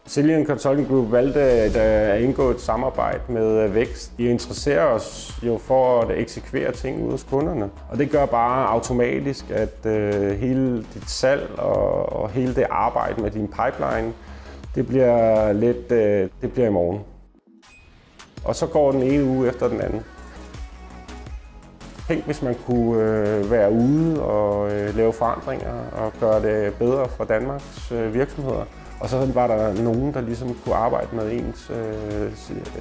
Cillian Consulting Group valgte at indgå et samarbejde med Vækst. De interesserer os jo for at eksekvere ting ude hos kunderne. Og det gør bare automatisk, at hele dit salg og hele det arbejde med din pipeline, det bliver i morgen. Og så går den ene uge efter den anden. Tænk, hvis man kunne være ude og lave forandringer og gøre det bedre for Danmarks virksomheder. Og så var der nogen, der ligesom kunne arbejde med ens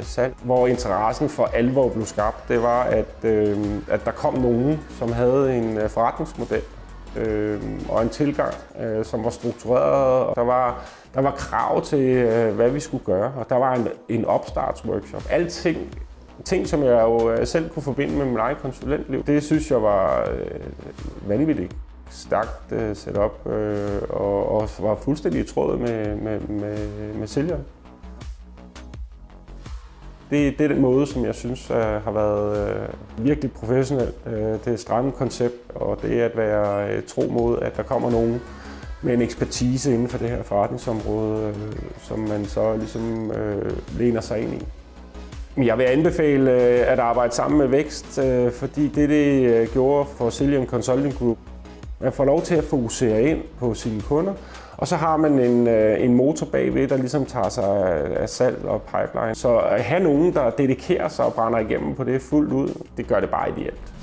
salg. Hvor interessen for alvor blev skabt, det var, at der kom nogen, som havde en forretningsmodel og en tilgang, som var struktureret. Og der var krav til, hvad vi skulle gøre, og der var en opstartsworkshop. Ting, som jeg jo selv kunne forbinde med mit eget konsulentliv, det synes jeg var vanvittigt stærkt setup og var fuldstændig i tråd med Cillian. Det er den måde, som jeg synes har været virkelig professionelt. Det er stramme koncept, og det er at være tro mod, at der kommer nogen med en ekspertise inden for det her forretningsområde, som man så ligesom læner sig ind i. Jeg vil anbefale at arbejde sammen med Vækst, fordi det gjorde for Cillian Consulting Group. Man får lov til at fokusere ind på sine kunder, og så har man en motor bagved, der ligesom tager sig af salg og pipeline. Så at have nogen, der dedikerer sig og brænder igennem på det fuldt ud, det gør det bare ideelt.